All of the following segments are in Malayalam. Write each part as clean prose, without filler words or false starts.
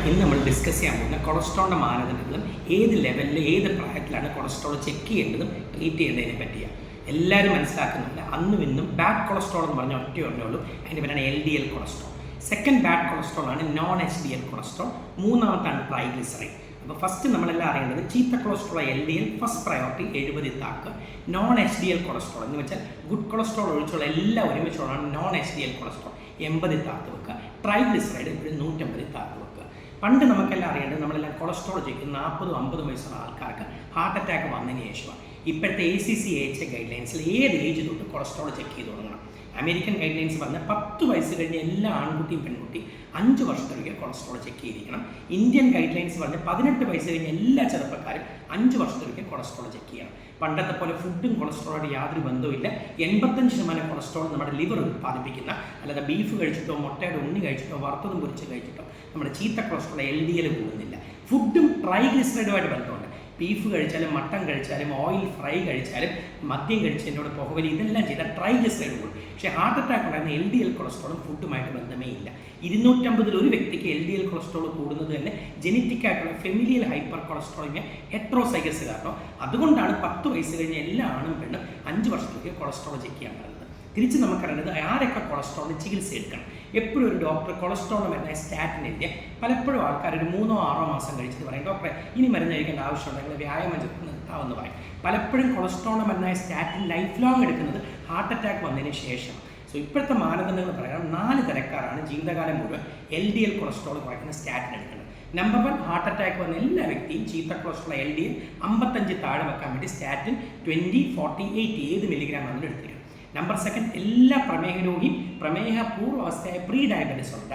ഇന്ന് നമ്മൾ ഡിസ്കസ് ചെയ്യാൻ പോകുന്ന കൊളസ്ട്രോളിൻ്റെ മാനദണ്ഡങ്ങളും ഏത് ലെവലിൽ ഏത് പ്രായത്തിലാണ് കൊളസ്ട്രോൾ ചെക്ക് ചെയ്യേണ്ടതും ട്രീറ്റ് ചെയ്യേണ്ടതിനെ പറ്റിയാണ്. എല്ലാവരും മനസ്സിലാക്കുന്നില്ല, അന്നും ഇന്നും ബാഡ് കൊളസ്ട്രോൾ എന്ന് പറഞ്ഞ ഒറ്റ ഉള്ളൂ. അതിൻ്റെ പേരാണ് LDL cholesterol. Second bad cholesterol ആണ് non-HDL കൊളസ്ട്രോൾ. മൂന്നാമത്താണ് ട്രൈഗ്ലിസറൈഡ്. അപ്പോൾ ഫസ്റ്റ് നമ്മളെല്ലാം അറിയേണ്ടത് ചീത്ത cholesterol LDL first priority 70 താക്കുക. non-HDL cholesterol എന്ന് വെച്ചാൽ ഗുഡ് കൊളസ്ട്രോൾ ഒഴിച്ചുള്ള എല്ലാം ഒരുമിച്ചുള്ളതാണ് non-HDL കൊളസ്ട്രോൾ 80 താത്ത് വെക്കുക. ട്രൈഗ്ലിസറൈഡ് ഒരു 150 താത്ത് വെക്കുക. പണ്ട് നമുക്കെല്ലാം അറിയേണ്ടത് നമ്മളെല്ലാം കൊളസ്ട്രോൾ ചെക്ക് 40-50 വയസ്സുള്ള ആൾക്കാർക്ക് ഹാർട്ട് അറ്റാക്ക് വന്നതിന് ശേഷമാണ്. ഇപ്പോഴത്തെ ACC/AHA ഗൈഡ് ലൈൻസിൽ ഏത് ഏജ് തൊട്ട് കൊളസ്ട്രോൾ ചെക്ക് ചെയ്ത് തുടങ്ങണം. അമേരിക്കൻ ഗൈഡ് ലൈൻസ് പറഞ്ഞാൽ 10 വയസ്സ് കഴിഞ്ഞ എല്ലാ ആൺകുട്ടിയും പെൺകുട്ടിയും 5 വർഷത്തിലൊക്കെ കൊളസ്ട്രോൾ ചെക്ക് ചെയ്തിരിക്കണം. ഇന്ത്യൻ ഗൈഡ് ലൈൻസ് പറഞ്ഞാൽ 18 വയസ്സ് കഴിഞ്ഞ എല്ലാ ചെറുപ്പക്കാരും 5 വർഷത്തിലൊക്കെ കൊളസ്ട്രോൾ ചെക്ക് ചെയ്യണം. പണ്ടത്തെ പോലെ ഫുഡും കൊളസ്ട്രോളോട് യാതൊരു ബന്ധവുമില്ല. 85% കൊളസ്ട്രോൾ നമ്മുടെ ലിവർ ഉത്പാദിപ്പിക്കുന്ന, അല്ലാതെ ബീഫ് കഴിച്ചിട്ടോ മുട്ടയുടെ ഉണ്ണി കഴിച്ചിട്ടോ വറുത്തതും പൊരിച്ച് കഴിച്ചിട്ടോ നമ്മുടെ ചീത്ത കൊളസ്ട്രോൾ LDL കൂടുന്നില്ല. ഫുഡും ട്രൈഗ്ലിസറൈഡുമായിട്ട് ബന്ധമുണ്ട്. ബീഫ് കഴിച്ചാലും മട്ടൺ കഴിച്ചാലും ഓയിൽ ഫ്രൈ കഴിച്ചാലും മദ്യം കഴിച്ചതിനോട് പുകവലി ഇതെല്ലാം ചെയ്താൽ ട്രൈഗ്ലിസറൈഡ് കൂടും. പക്ഷേ ഹാർട്ട് അറ്റാക്ക് ഉണ്ടായിരുന്ന LDL കൊളസ്ട്രോളും ഫുഡുമായിട്ട് ബന്ധമേ ഇല്ല. 250 ഒരു വ്യക്തിക്ക് LDL കൊളസ്ട്രോൾ കൂടുന്നത് തന്നെ ജനറ്റിക് ആയിട്ടുള്ള ഫെമിലിയൽ ഹൈപ്പർ കൊളസ്ട്രോളിൻ്റെ ഹെട്രോസൈഗസ് കാരണം. അതുകൊണ്ടാണ് 10 വയസ്സ് കഴിഞ്ഞ എല്ലാ ആണും പെണ്ണും 5 വർഷത്തേക്ക് കൊളസ്ട്രോൾ ചെക്ക് ചെയ്യാൻ പറയുന്നത്. തിരിച്ച് നമുക്കറിയുന്നത് ആരൊക്കെ കൊളസ്ട്രോളിന് ചികിത്സ എടുക്കണം. എപ്പോഴും ഒരു ഡോക്ടർ കൊളസ്ട്രോളിന് മരുന്നായ സ്റ്റാറ്റിൻ എഴുതിയ പലപ്പോഴും ആൾക്കാർ ഒരു 3-6 മാസം കഴിച്ചിട്ട് പറയും, ഡോക്ടറെ ഇനി മരുന്ന് കഴിക്കേണ്ട ആവശ്യമുണ്ടെങ്കിൽ വ്യായാമം നിർത്താമെന്ന് പറയും. പലപ്പോഴും കൊളസ്ട്രോളിന് മരുന്നായ സ്റ്റാറ്റിൻ ലൈഫ് ലോങ് എടുക്കുന്നത് ഹാർട്ട് അറ്റാക്ക് വന്നതിന് ശേഷം. സോ ഇപ്പോഴത്തെ മാനദണ്ഡങ്ങൾ പറയാം 4 തരക്കാരാണ് ജീവിതകാലം മുഴുവൻ LDL കൊളസ്ട്രോൾ കുറയ്ക്കുന്ന സ്റ്റാറ്റിൻ എടുക്കുന്നത്. നമ്പർ 1, ഹാർട്ട് അറ്റാക്ക് വന്ന എല്ലാ വ്യക്തിയും ചീത്ത കൊളസ്ട്രോൾ LDL 55 താഴെ വെക്കാൻ വേണ്ടി സ്റ്റാറ്റിൻ 20, 40, 80 ഏത് മില്ലിഗ്രാം ആണ് എടുത്തിരിക്കുന്നത്. നമ്പർ 2, എല്ലാ പ്രമേഹ രോഗിയും പ്രമേഹ പൂർവ്വാവസ്ഥയായ പ്രീ ഡയബറ്റിസ് ഉണ്ട്.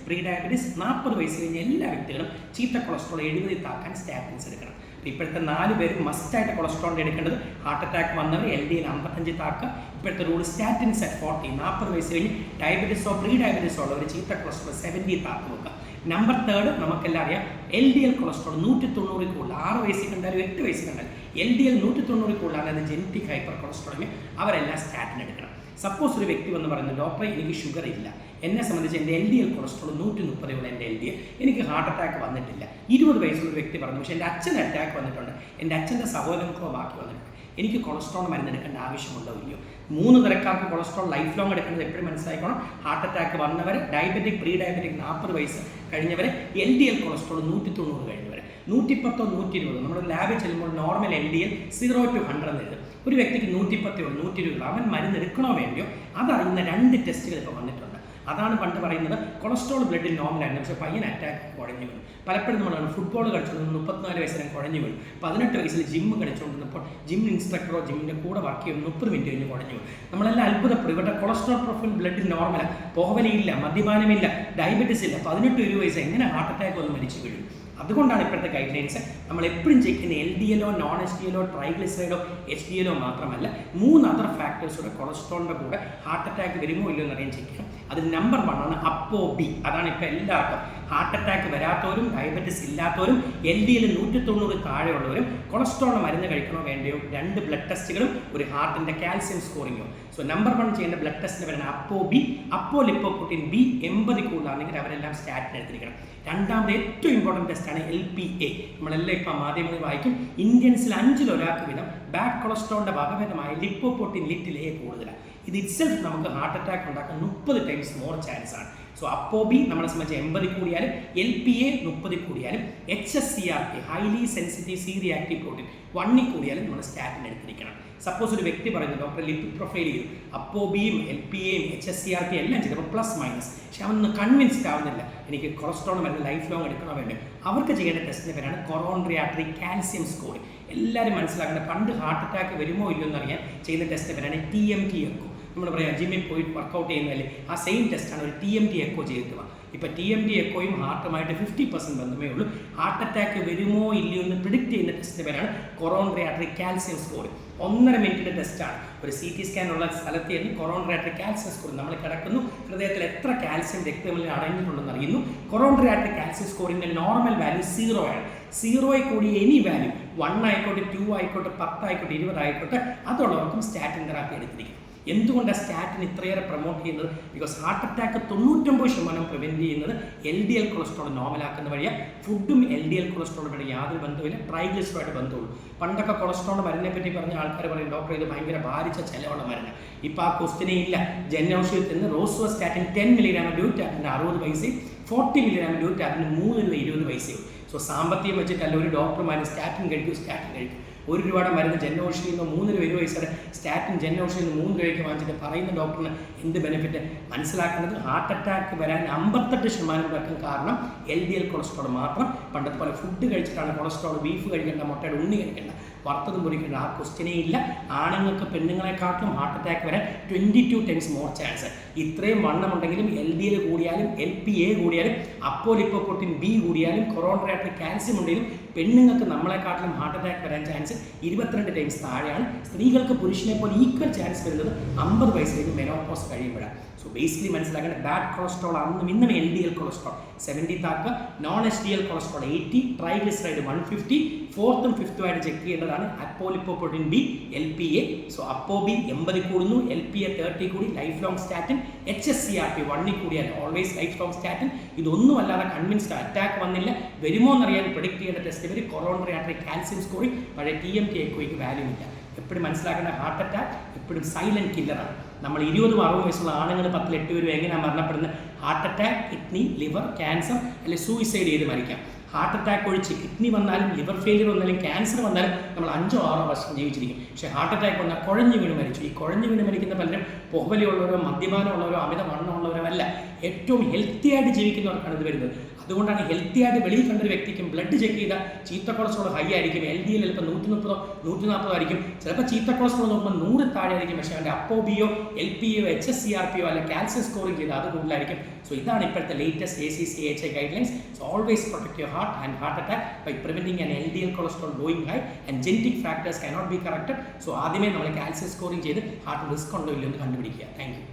പ്രീ ഡയബറ്റിസ് 40 വയസ്സ് കഴിഞ്ഞ എല്ലാ വ്യക്തികളും ചീത്ത കൊളസ്ട്രോൾ 70 താക്കാൻ സ്റ്റാറ്റിൻസ് എടുക്കണം. ഇപ്പോഴത്തെ 4 പേരും മസ്റ്റായിട്ട് കൊളസ്ട്രോളിൻ്റെ എടുക്കേണ്ടത് ഹാർട്ട് അറ്റാക്ക് വന്നവർ LDL 55 താക്കുക. ഇപ്പോഴത്തെ റൂൾ സ്റ്റാറ്റിൻസ് at 40, 40 വയസ്സ് കഴിഞ്ഞ് ഡയബറ്റിസോ പ്രീ ഡയബറ്റിസോ ഉള്ളവർ ചീത്ത കൊളസ്ട്രോൾ 70 താത്ത് വെക്കുക. നമ്പർ 3, നമുക്കെല്ലാം അറിയാം LDL കൊളസ്ട്രോൾ 190 കൂടുതൽ 6 വയസ്സിൽ കണ്ടാലും 8 വയസ്സിൽ കണ്ടാലും LDL 190 കൂടുതലാണ്. അത് ജനറ്റിക് ഹൈപ്പർ കൊളസ്ട്രോളിന് അവരെല്ലാം സ്റ്റാറ്റിൻ എടുക്കണം. സപ്പോസ് ഒരു വ്യക്തി വന്ന് പറയുന്നത്, ഡോക്ടറെ എനിക്ക് ഷുഗർ ഇല്ല, എന്നെ സംബന്ധിച്ച് എൻ്റെ LDL കൊളസ്ട്രോൾ 130 ഉള്ള എൻ്റെ LDL, എനിക്ക് ഹാർട്ട് അറ്റാക്ക് വന്നിട്ടില്ല. 20 വയസ്സുള്ള ഒരു വ്യക്തി പറഞ്ഞു, പക്ഷേ എൻ്റെ അച്ഛന് അറ്റാക്ക് വന്നിട്ടുണ്ട്, എൻ്റെ അച്ഛൻ്റെ സഹോദരങ്ങൾക്കോ ബാക്കി വന്നിട്ടുണ്ട്, എനിക്ക് കൊളസ്ട്രോൾ മരുന്ന് എടുക്കേണ്ട ആവശ്യമുണ്ടോ ഇല്ലയോ. 3 തരക്കാർക്ക് കൊളസ്ട്രോൾ ലൈഫ് ലോങ് എടുക്കുന്നത് എപ്പോഴും മനസ്സിലാക്കണം. ഹാർട്ട് അറ്റാക്ക് വന്നവർ, ഡയബറ്റിക് പ്രീ ഡയബറ്റിക് 40 വയസ്സ് കഴിഞ്ഞവർ, LDL കൊളസ്ട്രോൾ 190 കഴിഞ്ഞവർ, 110, 120. നമ്മൾ ലാബിൽ ചെല്ലുമ്പോൾ നോർമൽ LDL 0 to 100 എന്നെഴുതും. ഒരു വ്യക്തിക്ക് 110, 120, അവൻ മരുന്ന് എടുക്കണോ വേണ്ടിയോ അതറിയുന്ന 2 ടെസ്റ്റുകൾ ഇപ്പോൾ വന്നിട്ടുണ്ട്. അതാണ് പണ്ട് പറയുന്നത് കൊളസ്ട്രോൾ ബ്ലഡിൽ നോർമലായിരുന്നു, പക്ഷേ പയ്യൻ അറ്റാക്ക് കുഴഞ്ഞു വീണു. പലപ്പോഴും നമ്മളാണ് ഫുട്ബോൾ കളിച്ചുകൊണ്ടിരുന്ന 34 വയസ്സിലും കുഴഞ്ഞു വീണു. 18 വയസ്സിൽ ജിമ്മ് കളിച്ചുകൊണ്ടിരുന്നപ്പോൾ ജിം ഇൻസ്ട്രക്ടറോ ജിമ്മിൻ്റെ കൂടെ വർക്ക് ചെയ്യുന്ന 30 മിനിറ്റ് കഴിഞ്ഞ് കുഴഞ്ഞു വീണു. നമ്മളെല്ലാം അത്ഭുതപ്പെടും. ഇവരുടെ കൊളസ്ട്രോൾ പ്രൊഫൈൽ ബ്ലഡിൽ നോർമലാണ്, പുകവലിയില്ല, മദ്യപാനമില്ല, ഡയബറ്റിസ് ഇല്ല, 18-20 വയസ്സ് എങ്ങനെ ഹാർട്ട് അറ്റാക്ക് വന്ന് മരിച്ചു വീഴും. അതുകൊണ്ടാണ് ഇപ്പോഴത്തെ ഗൈഡ് ലൈൻസ് നമ്മൾ എപ്പോഴും ചെക്ക് ചെയ്യുന്ന LDLോ non-HDLോ ട്രൈഗ്ലിസറൈഡോ HDLോ മാത്രമല്ല 3 അതർ ഫാക്ടേഴ്സൂടെ കൊളസ്ട്രോളിൻ്റെ കൂടെ ഹാർട്ട് അറ്റാക്ക് വരുമോ ഇല്ലയോ എന്നറിയാൻ ചെക്ക് ചെയ്യണം. അതിൽ നമ്പർ 1 ആണ് ApoB. അതാണ് ഇപ്പോൾ എല്ലാവർക്കും ഹാർട്ട് അറ്റാക്ക് വരാത്തവരും ഡയബറ്റിസ് ഇല്ലാത്തവരും LDL 190 താഴെയുള്ളവരും കൊളസ്ട്രോളിന് മരുന്ന് കഴിക്കണോ വേണ്ടയോ 2 ബ്ലഡ് ടെസ്റ്റുകളും ഒരു ഹാർട്ടിൻ്റെ കാൽസ്യം സ്കോറിങ്ങോ. സോ നമ്പർ 1 ചെയ്യേണ്ട ബ്ലഡ് ടെസ്റ്റിന് പറയുന്നത് ApoB. അപ്പോലിപ്പോപ്രോട്ടീൻ B 80 കൂടുതലാണെങ്കിൽ അവരെല്ലാം സ്റ്റാറ്റിൻ എടുത്തിരിക്കണം. രണ്ടാമത് ഏറ്റവും ഇമ്പോർട്ടൻറ്റ് ടെസ്റ്റാണ് LPA. നമ്മളെല്ലാം ഇപ്പം മാധ്യമങ്ങളിൽ വായിക്കും, ഇന്ത്യൻസിൽ 5-ൽ ഒരാൾക്ക് വീതം ബാഡ് കൊളസ്ട്രോളിൻ്റെ വകഭേദമായ ലിപ്പോപ്രോട്ടീൻ ലിറ്റിൽ A കൂടുതലാണ്. ഇത് ഇറ്റ്സെൽഫ് നമുക്ക് ഹാർട്ട് അറ്റാക്ക് ഉണ്ടാക്കാൻ 30 ടൈംസ് മോർ ചാൻസ് ആണ്. സോ ApoB നമ്മളെ സംബന്ധിച്ച് 80 കൂടിയാലും LPA 30 കൂടിയാലും HSCRP highly sensitive C reactive protein 1 കൂടിയാലും നമ്മൾ സ്റ്റാറ്റിൻ എടുത്തിരിക്കണം. സപ്പോസ് ഒരു വ്യക്തി പറയുന്നത്, ഡോക്ടർ ലിപ്പിഡ് പ്രൊഫൈൽ ചെയ്തു, ApoBയും LPAയും HSCRP എല്ലാം ചെയ്തപ്പോൾ പ്ലസ് മൈനസ്, പക്ഷെ അവനൊന്ന് കൺവിൻസ്ഡ് ആവുന്നില്ല എനിക്ക് കൊളസ്ട്രോൾ മരുന്ന് ലൈഫ് ലോങ് എടുക്കണോ വേണ്ടത്. അവർക്ക് ചെയ്യേണ്ട ടെസ്റ്റിൻ്റെ പേരാണ് കൊറോണറി ആർട്ടറി കാൽസ്യം സ്കോർ. എല്ലാവരും മനസ്സിലാക്കേണ്ടത് പണ്ട് ഹാർട്ട് അറ്റാക്ക് വരുമോ ഇല്ലയോ എന്നറിയാൻ ചെയ്യുന്ന ടെസ്റ്റിൻ്റെ പേരാണ് TMT എക്കോ. നമ്മൾ പറയാം ജിമ്മിൽ പോയി വർക്കൗട്ട് ചെയ്യുന്നതല്ലേ, ആ സെയിം ടെസ്റ്റാണ് ഒരു TMT എക്കോ ചെയ്തിട്ടുക. ഇപ്പോൾ TMT എക്കോയും ഹാർട്ടുമായിട്ട് 50% ബന്ധമേ ഉള്ളൂ. ഹാർട്ട് അറ്റാക്ക് വരുമോ ഇല്ലയോ എന്ന് പ്രിഡിക്റ്റ് ചെയ്യുന്ന ടെസ്റ്റിൻ്റെ പേരാണ് കൊറോണറി ആർട്ടറി കാൽസ്യം സ്കോർ. 1.5 മിനിറ്റിൻ്റെ ടെസ്റ്റാണ്. ഒരു CT സ്കാൻ ഉള്ള സ്ഥലത്ത് നിന്ന് കൊറോണറി ആർട്ടറി കാൽസ്യം സ്കോർ നമ്മൾ കിടക്കുന്നു, ഹൃദയത്തിൽ എത്ര കാൽസ്യം രക്തങ്ങളിൽ അടങ്ങിയിട്ടുണ്ടെന്ന് അറിയുന്നു. കൊറോണറി ആർട്ടറി കാൽസ്യം സ്കോറിൻ്റെ നോർമൽ വാല്യൂ 0 ആണ്. 0 കൂടി എനി വാല്യൂ 1 ആയിക്കോട്ടെ, 2 ആയിക്കോട്ടെ, 10 ആയിക്കോട്ടെ, 20 ആയിക്കോട്ടെ, അതുള്ളവർക്കും സ്റ്റാറ്റിൻ തെറാപ്പി എടുത്തിരിക്കും. എന്തുകൊണ്ടാണ് സ്റ്റാറ്റിൻ ഇത്രയേറെ പ്രൊമോട്ട് ചെയ്യുന്നത്? ബിക്കോസ് ഹാർട്ട് അറ്റാക്ക് 99% പ്രിവെൻറ്റ് ചെയ്യുന്നത് LDL കൊളസ്ട്രോൾ നോർമലാക്കുന്ന വഴിയാണ്. ഫുഡും LDL കൊളസ്ട്രോളുമായിട്ട് യാതൊരു ബന്ധവുമില്ല, ട്രൈഗ്ലിസറൈഡുമായിട്ട് ബന്ധമുള്ളൂ. പണ്ടൊക്കെ കൊളസ്ട്രോൾ മരുന്നിനെ പറ്റി പറഞ്ഞ ആൾക്കാർ പറയും ഡോക്ടർ ഇത് ഭയങ്കര ഭാരിച്ച ചിലവുള്ള മരുന്ന്. ഇപ്പോൾ ആ ക്വസ്റ്റിനെ ഇല്ല. ജൻ ഔഷധത്തിൽ നിന്ന് റോസുവാസ്റ്റാറ്റിൻ 10 മില്ലിഗ്രാം ഡ്യൂറ്റാറ്റിന് 60 പൈസയും 40 മില്ലിഗ്രാം ഡ്യൂറ്റാറ്റിന് 3 രൂപ 20 പൈസയും. സോ സാമ്പത്തികം വെച്ചിട്ടല്ല ഒരു ഡോക്ടർമാർ സ്റ്റാറ്റിൻ കഴിക്കും. 1 രൂപയുടെ മരുന്ന് ജൻ ഔഷധിയിൽ നിന്ന് 3 രൂപ 20 പൈസയുടെ സ്റ്റാറ്റിൻ ജൻ ഔഷധിയിൽ നിന്ന് 3 രൂപയ്ക്ക് വാങ്ങിച്ചിട്ട് പറയുന്ന ഡോക്ടറിന് എന്ത് ബെനിഫിറ്റ്? മനസ്സിലാക്കുന്നത് ഹാർട്ട് അറ്റാക്ക് വരാൻ 58% പേർക്കും കാരണം LDL കൊളസ്ട്രോൾ മാത്രം. പണ്ടത്തെ പോലെ ഫുഡ് കഴിച്ചിട്ടാണ് കൊളസ്ട്രോൾ, ബീഫ് കഴിക്കേണ്ട, മുട്ടയുടെ ഉണ്ണി കഴിക്കേണ്ട, വറുത്തതും പൊരിക്കേണ്ട ആ ക്വസ്റ്റ്യനേ ഇല്ല. ആണുങ്ങൾക്ക് പെണ്ണുങ്ങളെക്കാട്ടിലും ഹാർട്ട് അറ്റാക്ക് വരാൻ 22 ടൈംസ് മോർ ചാൻസ്. ഇത്രയും വണ്ണമുണ്ടെങ്കിലും LDL കൂടിയാലും LPA കൂടിയാലും അപ്പോലിപ്പോപ്രോട്ടീൻ B കൂടിയാലും കൊറോണറി ആർട്ടറി കാൽസ്യം ഉണ്ടെങ്കിലും പെണ്ണുങ്ങൾക്ക് നമ്മളെക്കാട്ടിലും ഹാർട്ട് അറ്റാക്ക് വരാൻ ചാൻസ് 22 ടൈംസ് താഴെയാണ്. സ്ത്രീകൾക്ക് പുരുഷനെ പോലെ ഈക്വൽ ചാൻസ് വരുന്നത് 50 വയസ്സിലേക്ക് മെനോപോസ് കഴിയുമ്പോഴാണ്. സോ ബേസിക്കലി മനസ്സിലാക്കേണ്ട ബാഡ് കൊളസ്ട്രോൾ അന്നും ഇന്നും LDL കൊളസ്ട്രോൾ 70 താക്കുക, non HDL cholesterol 80, triglyceride 150, 4th and 5th ആയിട്ട് ചെക്ക് ചെയ്യേണ്ടതാണ്. Apolipoprotein B, LPA. So apo B 80 കൂടുന്നു, LPA 30 കൂടി, ലൈഫ് ലോങ് സ്റ്റാറ്റിൻ, HSCRP 1 കൂടിയാൽ ഓൾവേസ് ലൈഫ് ലോങ് സ്റ്റാറ്റിൻ. ഇതൊന്നും അല്ലാതെ കൺവിൻസ്ഡ് അറ്റാക്ക് വന്നില്ല വരുമോ എന്നറിയാൻ പ്രെഡിക്റ്റ് ചെയ്യേണ്ട ടെസ്റ്റ് വരെ കൊറോണറി ആർട്ടറി കാൽസ്യം സ്കോറിംഗ്, പഴയ TMT എക്കോയ്ക്ക് വാല്യൂ ഇല്ല. എപ്പോഴും മനസ്സിലാക്കേണ്ട ഹാർട്ട് അറ്റാക്ക് എപ്പോഴും സൈലന്റ് കില്ലറാണ്. നമ്മൾ 20-60 വയസ്സുള്ള ആണുങ്ങൾ 10-8 പേരും എങ്ങനെയാണ് മരണപ്പെടുന്നത്? Heart attack, kidney, liver, cancer അല്ലെങ്കിൽ സൂയിസൈഡ് ചെയ്ത് മരിക്കാം. ഹാർട്ട് അറ്റാക്ക് ഒഴിച്ച് കിഡ്നി വന്നാലും ലിവർ ഫെയിലിയർ വന്നാലും ക്യാൻസർ വന്നാലും നമ്മൾ 5-6 വർഷം ജീവിച്ചിരിക്കും. പക്ഷേ ഹാർട്ട് അറ്റാക്ക് വന്നാൽ കുഴഞ്ഞു വീണ് മരിച്ചു. ഈ കുഴഞ്ഞു വീണ് മരിക്കുന്ന പലരും പുകവലിയുള്ളവരോ മദ്യപാനമുള്ളവരോ അമിത വണ്ണമുള്ളവരോ അല്ല, ഏറ്റവും ഹെൽത്തി ആയിട്ട് ജീവിക്കുന്നവർക്കാണ് ഇത് വരുന്നത്. അതുകൊണ്ടാണ് ഹെൽത്തി ആയിട്ട് വെളിയിൽ കണ്ടൊരു വ്യക്തിക്കും ബ്ലഡ് ചെക്ക് ചെയ്താൽ ചീത്ത കൊളസ്ട്രോൾ ഹൈ ആയിരിക്കും, LDL ചിലപ്പോൾ 130 140 ആയിരിക്കും, ചിലപ്പോൾ ചീത്ത കൊളസ്ട്രോൾ നോക്കുമ്പോൾ 100 താഴെ ആയിരിക്കും. പക്ഷേ അവൻ്റെ അപ്പോബിയോ LPO HSCRP അല്ല കാൽസ്യം സ്കോറിംഗ് ചെയ്താൽ അത് കൂടുതലായിരിക്കും. സോ ഇതാണ് ഇപ്പോഴത്തെ latest ACC/AHA guidelines. So always protect your heart and heart attack by preventing an LDL cholesterol going high and genetic factors cannot be corrected. So ആദ്യമേ നമ്മൾ കാൽസ്യം സ്കോറിംഗ് ചെയ്ത് ഹാർട്ട് റിസ്ക് ഉണ്ടോ ഇല്ലയോ എന്ന് കണ്ടുപിടിക്കുക. Thank U.